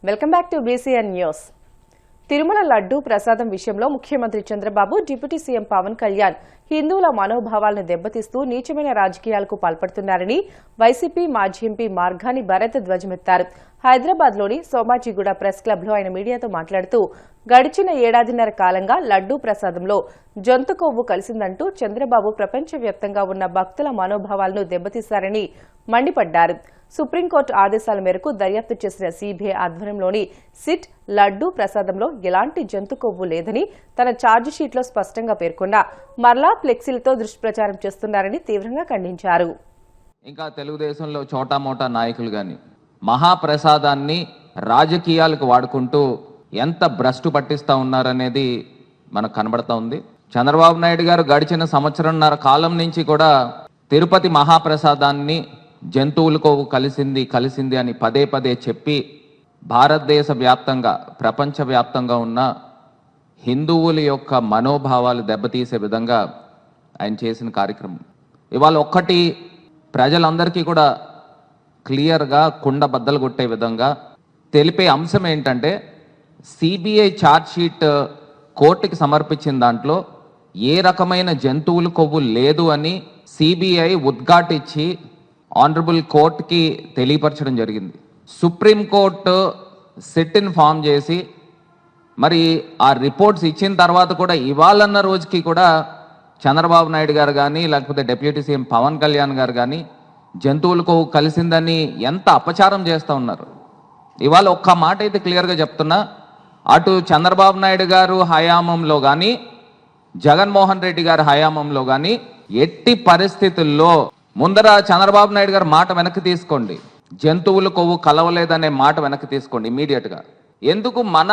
Welcome back to BCN news. Tirumala laddu prasadam విషయంలో ముఖ్యమంత్రి Chandrababu, deputy CM Pawan Kalyan హిందువుల మనోభావాలను దెబ్బతీస్తూ నీచమైన రాజకీయాలకు పాల్పడుతున్నారని వైసీపీ మాజీ ఎంపీ మార్గాని భరత్ ధ్వజమెత్తారు. హైదరాబాద్లోని సోమాజిగూడ ప్రెస్ క్లబ్లో ఆయన మీడియాతో మాట్లాడుతూ గడిచిన ఏడాదిన్నర కాలంగా లడ్డూ ప్రసాదంలో జంతు కొవ్వు కలిసిందంటూ చంద్రబాబు ప్రపంచవ్యాప్తంగా ఉన్న భక్తుల మనోభావాలను దెబ్బతీశారని మండిపడ్డారు. సుప్రీంకోర్టు ఆదేశాల మేరకు దర్యాప్తు చేసిన సీబీఐ ఆధ్వర్యంలోని సిట్ లడ్డూ ప్రసాదంలో ఎలాంటి జంతు కొవ్వు లేదని తన ఛార్జిషీట్లో స్పష్టంగా పేర్కొన్నా మరలా ఫ్లెక్సీలతో దుష్ప్రచారం చేస్తున్నారని తీవ్రంగా ఖండించారు. ఇంకా తెలుగుదేశంలో చోటామోటా నాయకులు గాని మహాప్రసాదాన్ని రాజకీయాలకు వాడుకుంటూ ఎంత భ్రష్టు పట్టిస్తా ఉన్నారనేది మనకు కనబడతా ఉంది. చంద్రబాబు నాయుడు గారు గడిచిన సంవత్సరంన్నర కాలం నుంచి కూడా తిరుపతి మహాప్రసాదాన్ని జంతువుల కొవ్వు కలిసింది అని పదే పదే చెప్పి భారతదేశ వ్యాప్తంగా ప్రపంచవ్యాప్తంగా ఉన్న హిందువుల యొక్క మనోభావాలు దెబ్బతీసే విధంగా ఆయన చేసిన కార్యక్రమం ఇవాళ ఒక్కటి ప్రజలందరికీ కూడా క్లియర్గా కుండ బద్దలు కొట్టే విధంగా తెలిపే అంశం ఏంటంటే సిబిఐ ఛార్జ్షీట్ కోర్టుకి సమర్పించిన దాంట్లో ఏ రకమైన జంతువుల కొవ్వు లేదు అని సిబిఐ ఉద్ఘాటించి ఆనరబుల్ కోర్టుకి తెలియపరచడం జరిగింది. సుప్రీంకోర్టు సిట్ని ఫామ్ చేసి మరి ఆ రిపోర్ట్స్ ఇచ్చిన తర్వాత కూడా ఇవాళన్న రోజుకి కూడా చంద్రబాబు నాయుడు గారు కానీ లేకపోతే డిప్యూటీ సీఎం పవన్ కళ్యాణ్ గారు కానీ జంతువులకు కలిసిందని ఎంత అపచారం చేస్తూ ఉన్నారు. ఇవాళ ఒక్క మాట అయితే క్లియర్గా చెప్తున్నా, అటు చంద్రబాబు నాయుడు గారు హయామంలో కానీ జగన్మోహన్ రెడ్డి గారి హయామంలో కానీ ఎట్టి పరిస్థితుల్లో ముందర చంద్రబాబు నాయుడు గారు మాట వెనక్కి తీసుకోండి, జంతువుల కొవ్వు కలవలేదనే మాట వెనక్కి తీసుకోండి ఇమీడియట్గా. ఎందుకు మన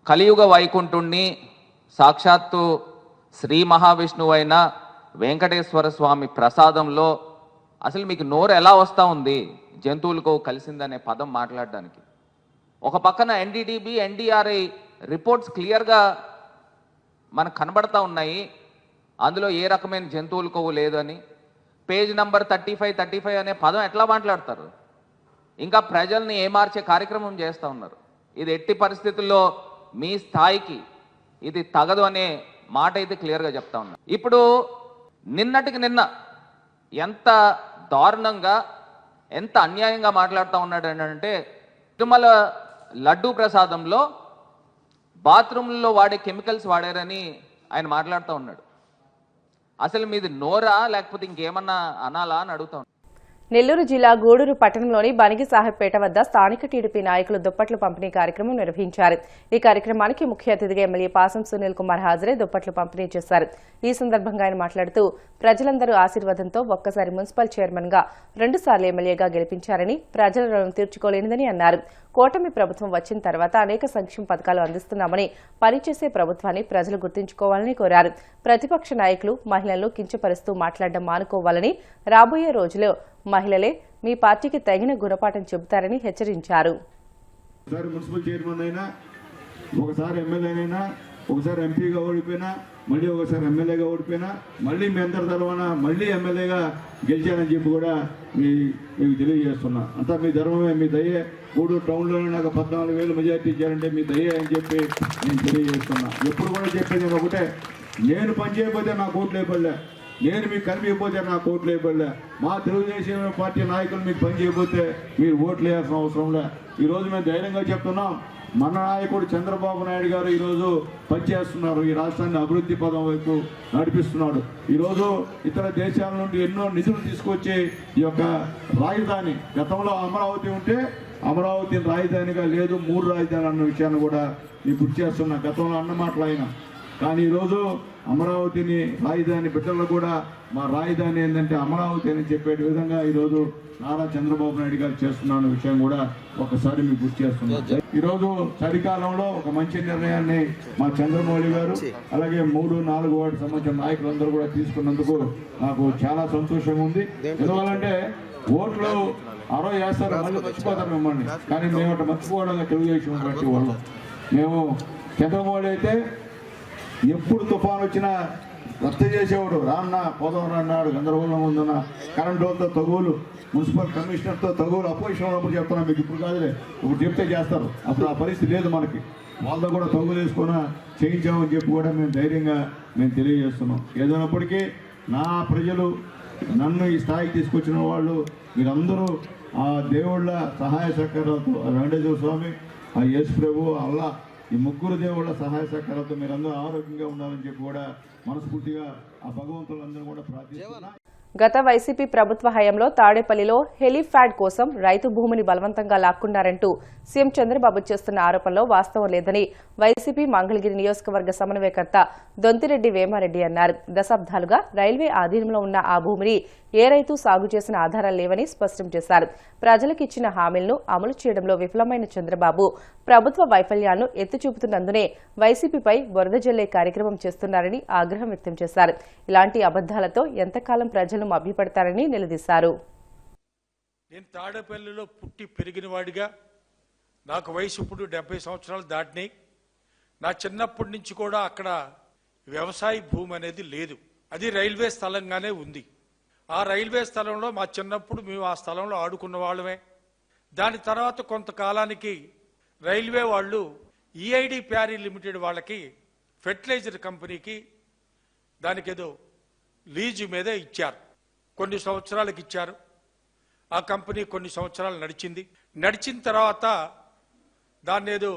కలియుగ వైకుంఠుణ్ణి సాక్షాత్తు శ్రీ మహావిష్ణువు అయిన వెంకటేశ్వర స్వామి ప్రసాదంలో అసలు మీకు నోరు ఎలా వస్తూ ఉంది జంతువుల కొవ్వు కలిసిందనే పదం మాట్లాడడానికి? ఒక పక్కన ఎన్డీడీబీ ఎన్డీఆర్ఐ రిపోర్ట్స్ క్లియర్గా మనకు కనబడతా ఉన్నాయి, అందులో ఏ రకమైన జంతువుల కొవ్వు లేదు అని. పేజ్ నంబర్ 35 అనే పదం ఎట్లా మాట్లాడతారు? ఇంకా ప్రజల్ని ఏమార్చే కార్యక్రమం చేస్తూ ఉన్నారు. ఇది ఎట్టి పరిస్థితుల్లో మీ స్థాయికి ఇది తగదు అనే మాట అయితే క్లియర్గా చెప్తా ఉన్నారు. ఇప్పుడు నిన్నటికి నిన్న ఎంత దారుణంగా ఎంత అన్యాయంగా మాట్లాడుతూ ఉన్నాడు అంటే తిరుమల లడ్డూ ప్రసాదంలో బాత్రూంలో వాడే కెమికల్స్ వాడారని ఆయన మాట్లాడుతూ ఉన్నాడు. అసలు మీది నోరా లేకపోతే ఇంకేమన్నా అనాలా అని అడుగుతా ఉన్నాడు. నెల్లూరు జిల్లా గూడూరు పట్టణంలోని బనిగి సాహెబ్పేట వద్ద స్థానిక టీడీపీ నాయకులు దుప్పట్లు పంపిణీ కార్యక్రమం నిర్వహించారు. ఈ కార్యక్రమానికి ముఖ్య అతిథిగా ఎమ్మెల్యే పాసం సునీల్ కుమార్ హాజరై దుప్పట్లు పంపిణీ చేశారు. ఈ సందర్భంగా ఆయన మాట్లాడుతూ ప్రజలందరూ ఆశీర్వాదంతో ఒక్కసారి మున్సిపల్ చైర్మన్ గా 2 సార్లు ఎమ్మెల్యేగా గెలిపించారని, ప్రజల రుణం తీర్చుకోలేనిదని అన్నారు. కూటమి ప్రభుత్వం వచ్చిన తర్వాత అనేక సంక్షేమ పథకాలు అందిస్తున్నామని, పనిచేసే ప్రభుత్వాన్ని ప్రజలు గుర్తుంచుకోవాలని కోరారు. ప్రతిపక్ష నాయకులు మహిళలను కించపరుస్తూ మాట్లాడడం మానుకోవాలని, రాబోయే రోజుల్లో మహిళలే మీ పార్టీకి తగిన గుణపాఠం చెబుతారని హెచ్చరించారు. ఒకసారి ఎమ్మెల్యేనైనా, ఒకసారి ఎంపీగా ఓడిపోయినా, మళ్ళీ ఒకసారి ఎమ్మెల్యేగా ఓడిపోయినా, మళ్ళీ మీ అందరి తరఫున మళ్ళీ ఎమ్మెల్యేగా గెలిచానని చెప్పి కూడా మీకు తెలియజేస్తున్నా. అంతా మీ ధర్మమే, మీ దయ్యే. గూడూరు టౌన్లోనే నాకు 14,000 మెజార్టీ ఇచ్చారంటే మీ దయ్యే అని చెప్పి నేను తెలియజేస్తున్నా. ఎప్పుడు కూడా చెప్పేది ఒకటే, నేను పనిచేయకపోతే నాకు ఓట్లు వేయబడలే, నేను మీకు కనిపించకపోతే నాకు ఓట్లు వేయబడలే, మా తెలుగుదేశం పార్టీ నాయకులు మీకు పని చేయకపోతే మీరు ఓట్లు వేయాల్సిన అవసరం లే. ఈరోజు మేము ధైర్యంగా చెప్తున్నాం, మన నాయకుడు చంద్రబాబు నాయుడు గారు ఈరోజు పనిచేస్తున్నారు, ఈ రాష్ట్రాన్ని అభివృద్ధి పదం వైపు నడిపిస్తున్నాడు. ఈరోజు ఇతర దేశాల నుండి ఎన్నో నిధులు తీసుకొచ్చి ఈ యొక్క రాజధాని, గతంలో అమరావతి ఉంటే అమరావతిని రాజధానిగా లేదు, 3 రాజధానులు అన్న విషయాన్ని కూడా నేను గుర్తు చేస్తున్నా. గతంలో అన్న మాటలు అయినా కానీ ఈరోజు అమరావతిని రాజధాని బిడ్డలు కూడా మా రాజధాని ఏంటంటే అమరావతి అని చెప్పే విధంగా ఈరోజు నారా చంద్రబాబు నాయుడు గారు చేస్తున్న విషయం కూడా ఒకసారి మీకు గుర్తు చేస్తున్నాను. ఈరోజు చలికాలంలో ఒక మంచి నిర్ణయాన్ని మా చంద్రమౌళి గారు అలాగే 3, 4 వార్డు సంబంధించిన నాయకులందరూ కూడా తీసుకున్నందుకు నాకు చాలా సంతోషంగా ఉంది. ఎందువల్లంటే ఓట్లు 60 వేస్తారు, మళ్ళీ మర్చిపోతారు మిమ్మల్ని, కానీ మేము అట్లా మర్చిపోవడంగా తెలుగుదేశం పార్టీ వాళ్ళు. మేము చంద్రమౌళి అయితే ఎప్పుడు తుఫాను వచ్చినా రద్దు చేసేవాడు రాన్న పోదాం అన్నాడు, గందరగోళం ఉందన్న కరెంట్ వాళ్ళతో తగులు, మున్సిపల్ కమిషనర్తో తగులు, అపోజిషన్ ఉన్నప్పుడు చెప్తున్నాను మీకు, ఇప్పుడు కాదులే, ఇప్పుడు చెప్తే చేస్తారు. అప్పుడు ఆ పరిస్థితి లేదు మనకి. వాళ్ళతో కూడా తగులు వేసుకుని చేయించామని చెప్పి కూడా మేము ధైర్యంగా మేము తెలియజేస్తున్నాం. ఏదైనప్పటికీ నా ప్రజలు నన్ను ఈ స్థాయికి తీసుకొచ్చిన వాళ్ళు మీరందరూ ఆ దేవుళ్ళ సహాయ సహకారాలతో, వెంకటేశ్వర స్వామి, ఆ యేసు ప్రభు, అల్లా, ఈ ముగ్గురు దేవుళ్ళ సహాయ సహకారాలతో మీరందరూ ఆరోగ్యంగా ఉండాలని చెప్పి కూడా మనస్ఫూర్తిగా ఆ భగవంతులందరూ కూడా ప్రార్థిస్తున్నా. గత వైసీపీ ప్రభుత్వ హయాంలో తాడేపల్లిలో హెలీప్యాడ్ కోసం రైతు భూమిని బలవంతంగా లాక్కున్నారంటూ సీఎం చంద్రబాబు చేస్తున్న ఆరోపణలో వాస్తవం లేదని వైసీపీ మంగళగిరి నియోజకవర్గ సమన్వయకర్త దొంతిరెడ్డి వేమారెడ్డి అన్నారు. దశాబ్దాలుగా రైల్వే ఆధీనంలో ఉన్న ఆ భూమిని ఏ రైతు సాగు చేసిన ఆధారాలు లేవని స్పష్టం చేశారు. ప్రజలకు ఇచ్చిన హామీలను అమలు చేయడంలో విఫలమైన చంద్రబాబు ప్రభుత్వ వైఫల్యాలను ఎత్తిచూపుతున్నందునే వైసీపీపై బురద జల్లే కార్యక్రమం చేస్తున్నారని ఆగ్రహం వ్యక్తం చేశారు. ఇలాంటి అబద్దాలతో ఎంతకాలం ప్రజలను మభ్యపెడతారని నిలదీశారు. నేను తాడేపల్లిలో పుట్టి పెరిగిన వాడిగా, నాకు వయసు ఇప్పుడు 70 సంవత్సరాలు దాటినాయి. నా చిన్నప్పటి నుంచి కూడా అక్కడ వ్యవసాయ భూమి అనేది లేదు, అది రైల్వే స్థలంగానే ఉంది. ఆ రైల్వే స్థలంలో మా చిన్నప్పుడు మేము ఆ స్థలంలో ఆడుకున్న వాళ్ళమే. దాని తర్వాత కొంతకాలానికి రైల్వే వాళ్ళు ఈఐడి ప్యారీ లిమిటెడ్ వాళ్ళకి, ఫెర్టిలైజర్ కంపెనీకి దానికి ఏదో లీజు మీద ఇచ్చారు. కొన్ని సంవత్సరాలకు ఇచ్చారు. ఆ కంపెనీ కొన్ని సంవత్సరాలు నడిచింది. నడిచిన తర్వాత దాన్ని ఏదో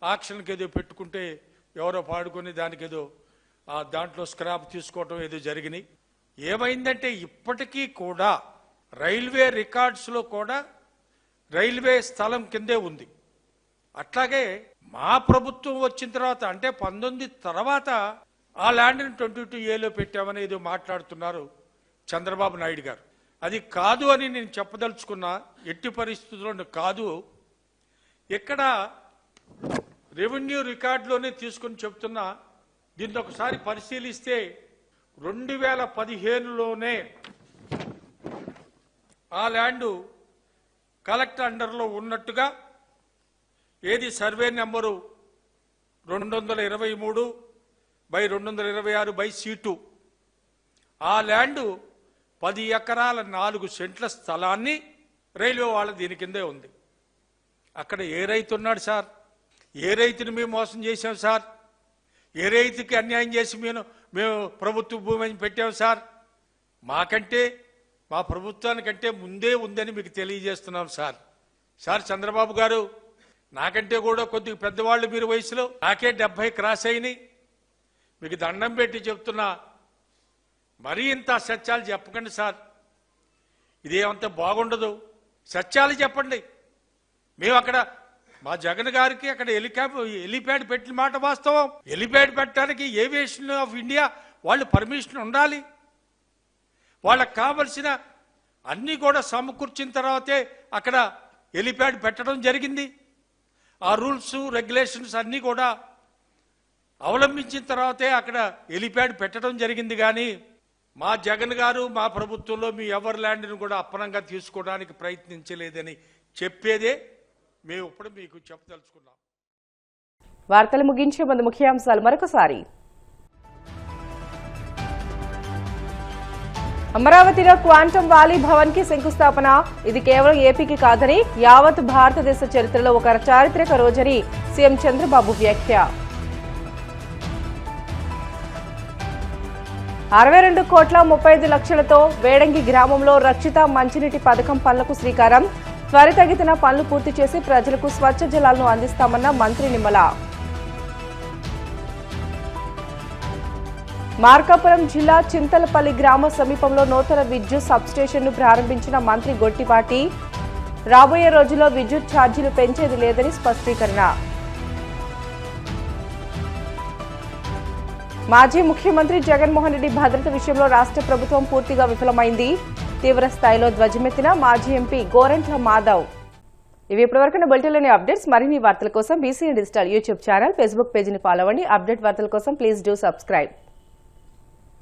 ఆక్షన్కి ఏదో పెట్టుకుంటే ఎవరో పాడుకొని దానికి ఏదో దాంట్లో స్క్రాప్ తీసుకోవటం ఏదో జరిగినాయి. ఏమైందంటే ఇప్పటికీ కూడా రైల్వే రికార్డ్స్లో కూడా రైల్వే స్థలం కిందే ఉంది. అట్లాగే మా ప్రభుత్వం వచ్చిన తర్వాత, అంటే 19 తర్వాత ఆ ల్యాండ్ని 22A పెట్టామని ఏదో మాట్లాడుతున్నారు చంద్రబాబు నాయుడు గారు. అది కాదు అని నేను చెప్పదలుచుకున్నా. ఎట్టి పరిస్థితుల్లో కాదు. ఇక్కడ రెవెన్యూ రికార్డులోనే తీసుకుని చెప్తున్నా. దీన్ని ఒకసారి పరిశీలిస్తే 2015లోనే ఆ ల్యాండు కలెక్టర్ అండర్లో ఉన్నట్టుగా, ఏది సర్వే నెంబరు 223/226/C2, ఆ ల్యాండు 10 ఎకరాల 4 సెంట్ల స్థలాన్ని రైల్వే వాళ్ళ దీని కిందే ఉంది. అక్కడ ఏ రైతు ఉన్నాడు సార్? ఏ రైతుని మేము మోసం చేశాం సార్? ఏ రైతుకి అన్యాయం చేసి మేము ప్రభుత్వ భూమి పెట్టాం సార్? మాకంటే, మా ప్రభుత్వానికంటే ముందే ఉందని మీకు తెలియజేస్తున్నాం సార్. సార్ చంద్రబాబు గారు, నాకంటే కూడా కొద్దిగా పెద్దవాళ్ళు మీరు వయసులో, నాకే 70 క్రాస్ అయినాయి. మీకు దండం పెట్టి చెప్తున్నా, మరీ ఇంత సత్యాలు చెప్పకండి సార్. ఇదేమంత బాగుండదు. సత్యాలు చెప్పండి. మేము అక్కడ మా జగన్ గారికి అక్కడ హెలిప్యాడ్ పెట్టిన మాట వాస్తవం. హెలిప్యాడ్ పెట్టడానికి ఏవియేషన్ ఆఫ్ ఇండియా వాళ్ళు పర్మిషన్ ఉండాలి. వాళ్ళకు కావలసిన అన్నీ కూడా సమకూర్చిన తర్వాతే అక్కడ హెలిప్యాడ్ పెట్టడం జరిగింది. ఆ రూల్స్ రెగ్యులేషన్స్ అన్నీ కూడా అవలంబించిన తర్వాతే అక్కడ హెలిప్యాడ్ పెట్టడం జరిగింది. కానీ మా జగన్ గారు మా ప్రభుత్వంలో మీ ఎవరి ల్యాండ్ను కూడా అప్పనంగా తీసుకోవడానికి ప్రయత్నించలేదని చెప్పేదే మేము ఇప్పుడు మీకు చెప్పదలుచుకున్నాం. వార్తలు ముగించే ముందు ముఖ్యాంశాలు మరొకసారి. అమరావతిలో క్వాంటమ్ వ్యాలీ భవన్ కి శంకుస్థాపన. ఇది కేవలం ఏపీకి కాదని యావత్ భారతదేశ చరిత్రలో ఒక చారిత్రక రోజని సీఎం చంద్రబాబు వ్యాఖ్య. 62,35,00,000తో వేడంగి గ్రామంలో రక్షిత మంచినీటి పథకం పనులకు శ్రీకారం. త్వరితగతిన పనులు పూర్తి చేసి ప్రజలకు స్వచ్ఛ జలాలను అందిస్తామన్న మంత్రి నిమ్మల. మార్కాపురం జిల్లా చింతలపల్లి గ్రామ సమీపంలో నూతన విద్యుత్ సబ్స్టేషన్ను ప్రారంభించిన మంత్రి గొట్టిపాటి. రాబోయే రోజుల్లో విద్యుత్ ఛార్జీలు పెంచేది లేదని స్పష్టీకరణ. మాజీ ముఖ్యమంత్రి జగన్మోహన్ రెడ్డి భద్రత విషయంలో రాష్ట్ర ప్రభుత్వం పూర్తిగా విఫలమైంది. తీవ్ర స్థాయిలో ధ్వజమెత్తిన మాజీ ఎంపీ గోరంట్ల మాధవ్. ఇవి ఇప్పటివరకు బులెటిన్లోని అప్డేట్స్. మరిన్ని వార్తల కోసం BCN digital YouTube channel, Facebook పేజీని ఫాలో అవ్వండి. అప్డేట్ వార్తల కోసం ప్లీజ్ డూ సబ్స్క్రైబ్.